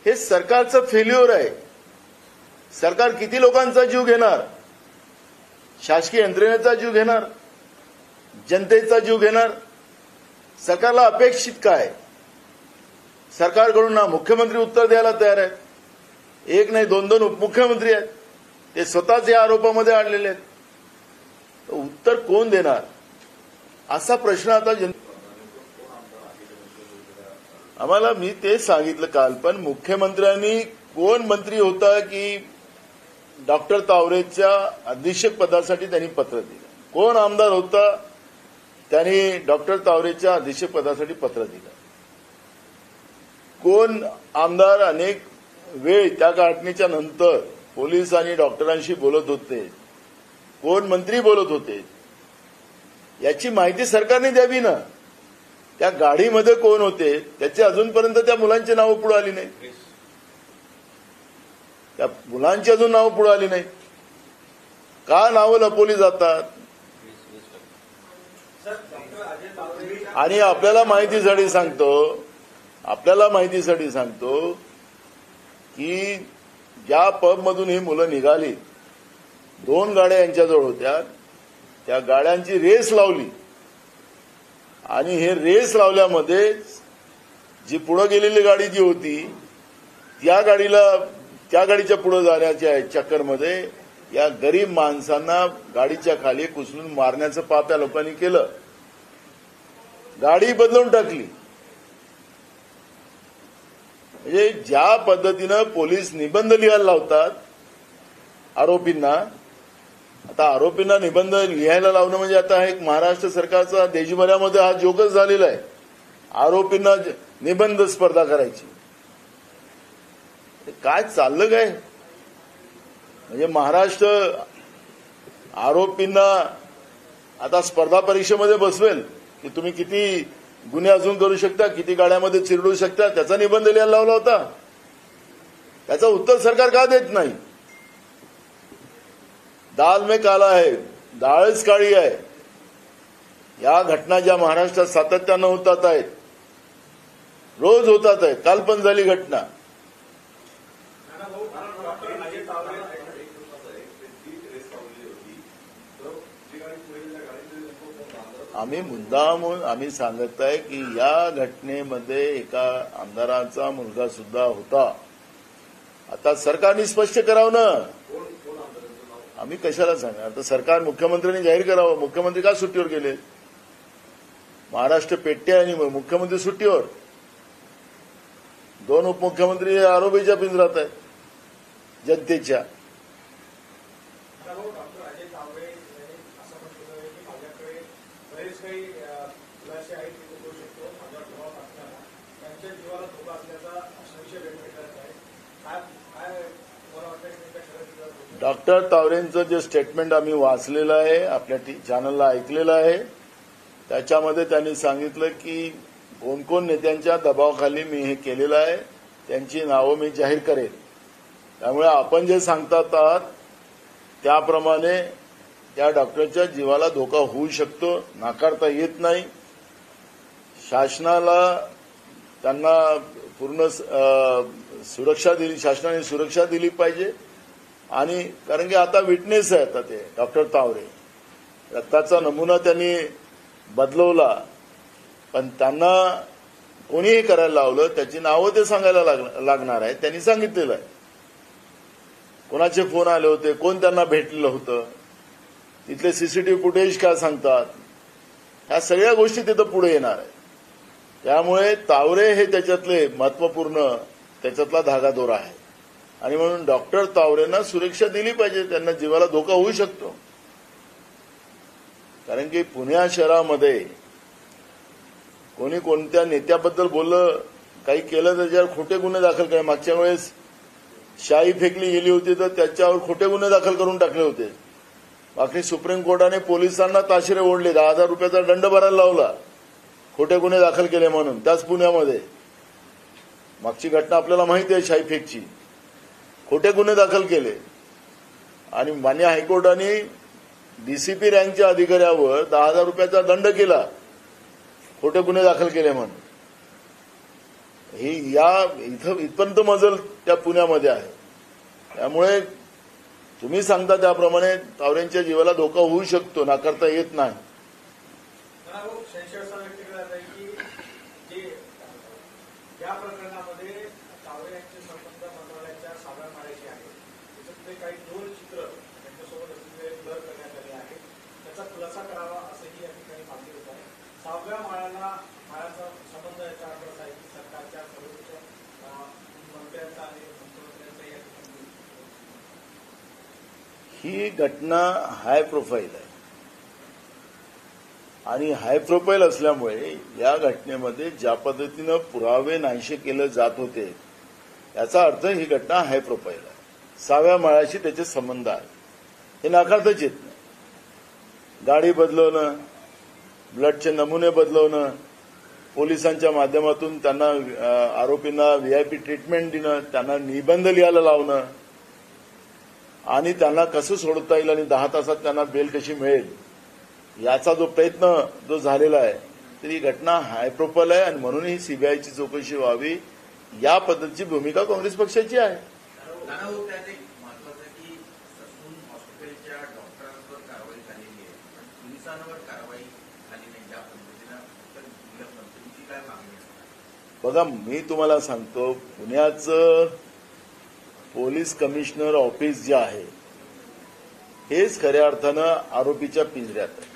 हे सरकारचं फेल्युअर आहे. सरकार किती लोकांचा जीव घेणार, शासकीय यंत्रणेचा जीव घेणार, जनतेचा जीव घेणार. सरकारला अपेक्षित काय? सरकारकडून ना मुख्यमंत्री उत्तर द्यायला तयार आहेत, एक नाही दोन दोन उपमुख्यमंत्री आहेत, ते स्वतःच या आरोपामध्ये अडलेले आहेत. उत्तर कोण देणार असा प्रश्न आता आम्हाला. मी तेच सांगितलं काल, पण मुख्यमंत्र्यांनी कोण मंत्री होता की डॉक्टर तावरेच्या अधीक्षक पदासाठी त्यांनी पत्र दिलं, कोण आमदार होता त्यांनी डॉक्टर तावरेच्या अधीक्षक पदासाठी पत्र दिलं, कोण आमदार अनेक वेळ त्या घटनेच्या नंतर पोलीस आणि डॉक्टरांशी बोलत होते, कोण मंत्री बोलत होते, याची माहिती सरकारने द्यावी ना. त्या गाडीमध्ये कोण होते त्याचे अजूनपर्यंत त्या मुलांची नावं पुढे आली नाही, त्या मुलांची अजून नावं पुढे आली नाही. का नावं लपवली जातात? आणि आपल्याला माहितीसाठी सांगतो की ज्या पबमधून ही मुलं निघाली, 2 गाड्या यांच्याजवळ होत्या, त्या गाड्यांची रेस लावली आणि हे रेस लावल्यामध्ये जी पुढे गेलेली गाडी जी होती त्या गाडीच्या पुढे जाण्याच्या चक्करमध्ये या गरीब माणसांना गाडीच्या खाली कुचलून मारण्याचं पाप या लोकांनी केलं, गाडी बदलून टाकली. म्हणजे ज्या पद्धतीनं पोलीस निबंध लिहायला लावतात आरोपींना, आता आरोपींना निबंध लिहायला लावणं म्हणजे आता एक महाराष्ट्र सरकारचा देशभरामध्ये हा जोकच झालेला आहे. आरोपींना निबंध स्पर्धा करायची, काय चाललं काय? म्हणजे महाराष्ट्र आरोपींना आता स्पर्धा परीक्षेमध्ये बसवेल की तुम्ही किती गुन्हे अजून करू शकता, किती गाड्यामध्ये चिरडू शकता, त्याचा निबंध लिहायला लावला होता. त्याचं उत्तर सरकार का देत नाही? दाल में काला है, डाळच काळी आहे. या घटना ज्या महाराष्ट्रात सातत्यानं होतात आहेत, रोज होतात आहेत, काल पण झाली घटना. आम्ही सांगत आहे की या घटनेमध्ये एका आमदाराचा मुलगा सुद्धा होता. आता सरकारने स्पष्ट करावं ना. आम्ही कशाला सांगणार? आता सरकार मुख्यमंत्र्यांनी जाहीर करावं. मुख्यमंत्री का सुट्टीवर गेले? महाराष्ट्र पेटते आणि मुख्यमंत्री सुट्टीवर. 2 उपमुख्यमंत्री आरोपीच्या पिंजरात आहेत जनतेच्या. डॉक्टर तावरेंचं जे स्टेटमेंट आम्ही वाचलेलं आहे, आपल्या चॅनलला ऐकलेलं आहे, त्याच्यामध्ये त्यांनी सांगितलं की कोण कोण नेत्यांच्या दबावाखाली मी हे केलेलं आहे, त्यांची नावं मी जाहीर करेन. त्यामुळे आपण जे सांगतात आहात त्याप्रमाणे त्या डॉक्टरच्या जीवाला धोका होऊ शकतो, नाकारता येत नाही. शासनाला त्यांना पूर्ण शासनाने सुरक्षा दिली पाहिजे. आणि कारण की आता विटनेस आहे, आता ते डॉक्टर तावरे रक्ताचा नमुना त्यांनी बदलवला, पण त्यांना कोणीही करायला लावलं त्याची नावं ते सांगायला लागणार आहे. त्यांनी सांगितलेलं आहे कोणाचे फोन आले होते, कोण त्यांना भेटलेलं होतं, तिथले सीसीटीव्ही फुटेज काय सांगतात, ह्या सगळ्या गोष्टी तिथं पुढे येणार आहे. त्यामुळे तावरे हे त्याच्यातले महत्वपूर्ण त्याच्यातला धागादोरा आहे. आणि म्हणून डॉक्टर तावरेंना सुरक्षा दिली पाहिजे, त्यांना जीवाला धोका होऊ शकतो. कारण की पुणे शहरामध्ये कोणी कोणत्या नेत्याबद्दल बोललं, काही केलं त्याच्यावर खोटे गुन्हे दाखल केले. मागच्या वेळेस शाई फेकली गेली होती तर त्याच्यावर खोटे गुन्हे दाखल करून टाकले होते. बाकी सुप्रीम कोर्टाने पोलिसांना ताशिरे ओढले, 10,000 रुपयाचा दंड भरायला लावला खोटे गुन्हे दाखल केले म्हणून. त्याच पुण्यामध्ये मागची घटना आपल्याला माहिती आहे, शाई फेकची. खोटे गुन्हे दाखल केले आणि मान्य हायकोर्टाने डीसीपी रँकच्या अधिकाऱ्यावर 10,000 रुपयाचा दंड केला खोटे गुन्हे दाखल केले म्हणून. ही इथपर्यंत मजल त्या पुण्यामध्ये आहे. त्यामुळे तुम्ही सांगता त्याप्रमाणे तावरेंच्या जीवाला धोका होऊ शकतो, नाकारता येत नाही. या प्रकरणामध्ये तावरे यांचे संबंध मंत्रालयाच्या 6व्या माळ्याशी आहेत. त्याच्यातले काही 2 चित्र त्यांच्यासोबत असलेले ब्लर करण्यात आले आहेत. त्याचा खुलासा करावा असंही या ठिकाणी मागणी होत आहे. 6व्या माळ्याचा संबंध याचा अर्थ असा आहे की सरकारच्या सर्वोच्च मंत्र्यांचा आणि मुख्यमंत्र्यांचा या ठिकाणी ही घटना हाय प्रोफाईल आहे आणि हाय प्रोफाईल असल्यामुळे या घटनेमध्ये ज्या पद्धतीनं पुरावे नाहीसे केले जात होते याचा अर्थ ही घटना हाय प्रोफाईल आहे. 6व्या माळ्याशी त्याचे संबंध आहे, हे नाकारताच येत नाही. गाडी बदलवणं, ब्लडचे नमुने बदलवणं, पोलिसांच्या माध्यमातून त्यांना आरोपींना व्हीआयपी ट्रीटमेंट देणं, त्यांना निबंध लिहायला लावणं आणि त्यांना कसं सोडता येईल आणि 10 तासात त्यांना बेल कशी मिळेल याचा जो प्रयत्न जो झालेला आहे, तर ही घटना हाय प्रोफाईल आहे आणि म्हणून ही सीबीआयची चौकशी व्हावी या पद्धतीची भूमिका काँग्रेस पक्षाची आहे. बघा, मी तुम्हाला सांगतो, पुण्याचं पोलीस कमिशनर ऑफिस जे आहे हेच खऱ्या अर्थानं आरोपीच्या पिंजऱ्यात आहे.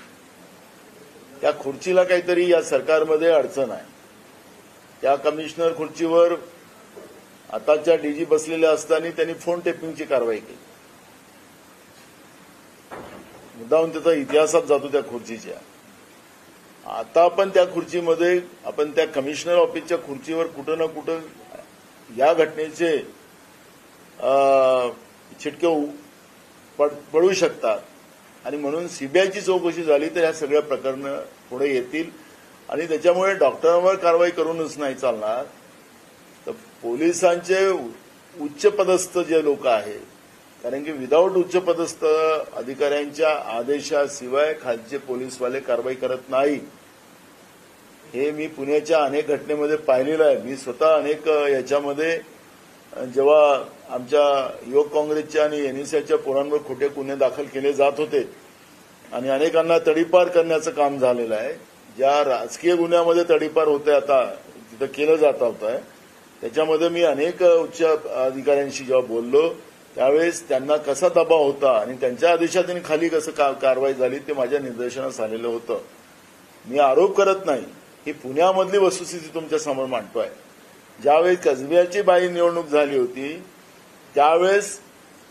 त्या खुर्चीला काहीतरी या सरकारमध्ये अडचण आहे. त्या कमिशनर खुर्चीवर आताच्या डीजी बसलेल्या असताना त्यांनी फोन टेपिंगची कारवाई केली. मुद्दाहून त्याचा इतिहासात जातो त्या खुर्चीच्या. आता आपण त्या खुर्चीमध्ये, आपण त्या कमिशनर ऑफिसच्या खुर्चीवर कुठं ना कुठं या घटनेचे चिटके पडू शकतात आणि म्हणून सीबीआयची चौकशी झाली तर ह्या सगळ्या प्रकरणं पुढे येतील आणि त्याच्यामुळे डॉक्टरांवर कारवाई करूनच नाही चालणार, तर पोलिसांचे उच्च पदस्थ जे लोक आहेत, कारण की विदाऊट उच्च पदस्थ अधिकाऱ्यांच्या आदेशाशिवाय खालचे पोलीसवाले कारवाई करत नाही. हे मी पुण्याच्या अनेक घटनेमध्ये पाहिलेलं आहे. मी स्वतः अनेक याच्यामध्ये जेव्हा आमच्या युवक काँग्रेसच्या आणि एनएसआयच्या पोरांवर खोटे गुन्हे दाखल केले जात होते आणि अनेकांना तडीपार करण्याचं काम झालेलं आहे. ज्या राजकीय गुन्ह्यामध्ये तडीपार होते आता तिथं केलं जात होतं, त्याच्यामध्ये मी अनेक उच्च अधिकाऱ्यांशी जेव्हा बोललो त्यावेळेस त्यांना कसा दबाव होता आणि त्यांच्या आदेशातून खाली कसं कारवाई झाली ते माझ्या निदर्शनास आलेलं होतं. मी आरोप करत नाही, ही पुण्यामधली वस्तुस्थिती तुमच्या समोर मांडतोय. ज्यावेळी कसब्याची बाई निवडणूक झाली होती त्यावेळेस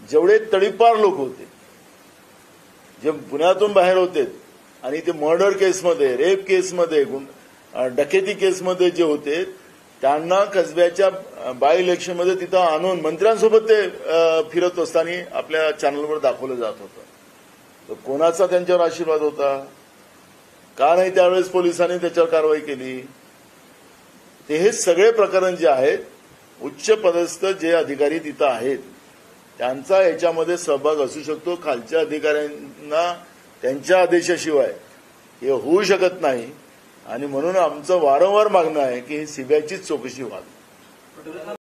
जेवढे तडीपार लोक होते, जे पुण्यातून बाहेर होते आणि ते मर्डर केसमध्ये, रेप केसमध्ये, डकेती केसमध्ये जे होते त्यांना कसब्याच्या बाय इलेक्शनमध्ये तिथं आणून मंत्र्यांसोबत ते फिरत असताना आपल्या चॅनलवर दाखवलं जात होतं. तर कोणाचा त्यांच्यावर आशीर्वाद होता? का नाही त्यावेळेस पोलिसांनी त्याच्यावर कारवाई केली? ते हे सगळे प्रकरण जे आहेत, उच्च पदस्थ जे अधिकारी तिथं आहेत त्यांचा याच्यामध्ये सहभाग असू शकतो. खालच्या अधिकाऱ्यांना त्यांच्या आदेशाशिवाय हे होऊ शकत नाही आणि म्हणून आमचं वारंवार मागणं आहे की ही सीबीआयचीच चौकशी व्हावी.